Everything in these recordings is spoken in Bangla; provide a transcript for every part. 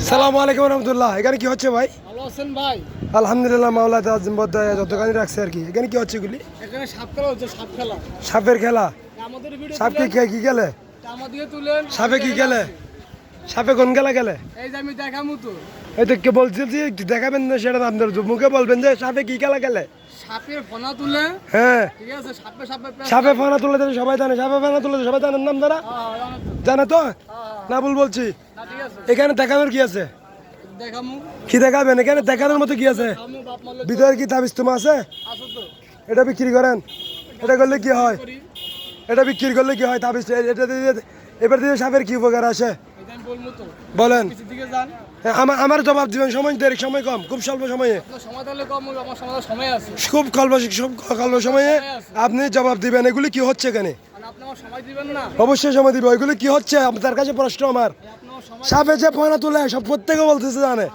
সালামু আলাইকুম রহমতুল্লাহ। এখানে কি হচ্ছে ভাই? ভালো আছেন ভাই? আলহামদুলিল্লাহ, মাওলা তাজিম বদ্দায় যতখানি রাখছে আর কি। এখানে কি হচ্ছে এগুলি? এখানে সাপ খেলা হচ্ছে, সাপ খেলা। সাপের খেলা? আমাদের ভিডিও সাপ কি কি খেলে? আমাদের তুলেন। সাপে কি খেলে? সাপে কোন খেলা খেলে? এই যে আমি দেখামু তো। এই তো কে বলছি যে একটু দেখাবেন না, সেটা আপনার মুখে বলবেন যে সাপে কি খেলা খেলে। সাপের ফনা তুলে, হ্যাঁ ঠিক আছে, সাপে সাপে ফানা তুলে দেয় সবাই জানে। সাপে ফানা তুলে সবাই জানেন নাম দ্বারা জানে তো না? ভুল বলছি? না, ঠিক আছে, এখানে দেখানোর কি আছে? দেখামু। কি দেখাবেন? এখানে দেখানোর মতো কি আছে? আমু বাপ মালে ভিতরে কি তাবিজ তোমা আছে? আসো তো। এটা বিক্রি করেন? এটা করলে কি হয়? করি। এটা বিক্রি করলে কি হয়? তাবিজ এটা দিয়ে এবার দিয়ে সাপের কি উপকার আসে এটা আমি বলমু তো। বলেন। কিছু দিকে যান। হ্যাঁ, আমার জবাব দিবেন। সময় দেরি, সময় কম, খুব স্বল্প সময়ে, আপনার সময় তাহলে কম হবে, আমার সময় আছে। খুব স্বল্প সময়ে আপনি জবাব দিবেন। এগুলি কি হচ্ছে এখানে? মানে আপনি আমার সময় দিবেন না? অবশ্যই সময় দিব। এগুলি কি হচ্ছে আপনার কাছে? প্রশ্ন আমার। আপনি আমার সময় সাপে যে ফোনা তুলে সব প্রত্যেকে বলতেছে জানে,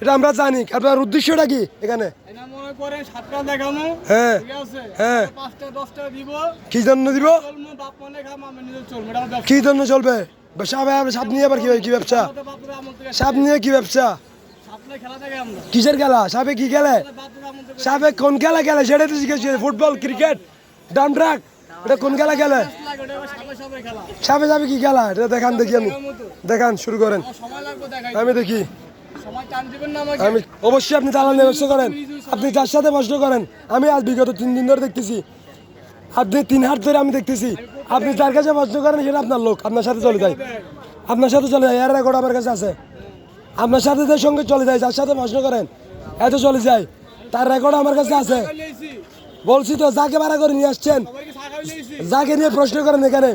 এটা আমরা জানি। আপনার উদ্দেশ্যটা কি এখানে? এটা মনে করেন সাতটা দেখামু, হ্যাঁ ঠিক আছে, হ্যাঁ। 5টা 10টা দিব, কি জন্য দিব? চলমু বাপ মানে খাম, আমি নিজে চলমু, এটা আমার ব্যবসা। কি জন্য চলবে? সাপ নিয়ে আবার কি ব্যবসা? আমাদের বাপুরা আমল থেকে সাপ নিয়ে কি ব্যবসা? সাপলে খেলা থাকে আমরা। কিসের খেলা? সাপে কি খেলে? বাপুরা আমল থেকে সাপে কোন খেলা খেলে সেটা তো জিজ্ঞেস করছি। ফুটবল, ক্রিকেট, ডাম ট্রাক, এটা কোন খেলা খেলে? লাগে, ওটা সাপে খেলা। সাপে কি খেলা? এটা দেখান দেখি। আমি দেখান, শুরু করেন। আমার সময় লাগবে দেখাই। আমি দেখি। সময় টান দিবেন না আমাকে। আমি অবশ্যই আপনি চালান ব্যবস্থা করেন। আপনি যার সাথে প্রশ্ন করেন, আমি আজ বিগত 3 দিন ধরে দেখতেছি। আপনি 3 হাত ধরে আমি দেখতেছি। আপনি যার কাছে প্রশ্ন করেন সেটা আপনার লোক, আপনার সাথে চলে যায়। আপনার সাথে চলে যায়। এর রেকর্ড আমার কাছে আছে। আপনার সাথে যে সঙ্গে চলে যায়, যার সাথে প্রশ্ন করেন এত চলে যায়, তার রেকর্ড আমার কাছে আছে। বলছি তো, যাকে ভাড়া করে নিয়ে আসছেন, সবাইকে সাকাই লইছি। যাকে নিয়ে প্রশ্ন করেন এখানে,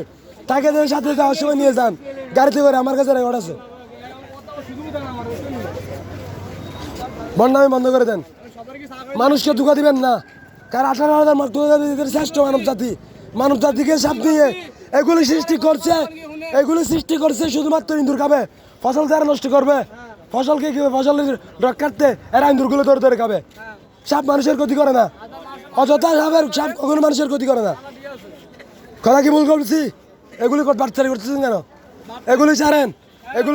তাকে যে সাথে যাওয়ার সময় নিয়ে যান গাড়িতে করে, আমার কাছে রেকর্ড আছে। শুধু দেন আমার ওটা নিয়ে। বন্যামি বন্ধ করে দেন। সবাইকে সাকাই মানুষকে ধোকা দিবেন না। কারণ 18,000 শ্রেষ্ঠ মানব জাতিকে সাপ দিয়ে এগুলি সৃষ্টি করছে শুধুমাত্র ইন্দুর খাবে। ফসল যারা নষ্ট করবে, ফসলকে কি ফসলের ডগ কাটতে এরা ইন্দুরগুলো ধরে ধরে খাবে। সাপ মানুষের ক্ষতি করে না, অযথা সাপ কখনো মানুষের ক্ষতি করে না। কথা কি ভুল করছি? এগুলি বাচ্চারা করতেছেন কেন? এগুলি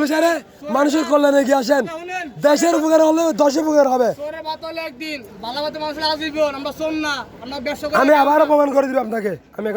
ছাড়ে মানুষের কল্যাণে এগিয়ে আসেন। দেশের উপকার হলে 10 উপকার হবে। চোরে বাতলে একদিন, বালাবাতে মানুষের আজীবন। আমরা শোন না, আমরা ব্যবসা করি। আমি আবারও প্রমাণ করে দিব আপনাকে। আমি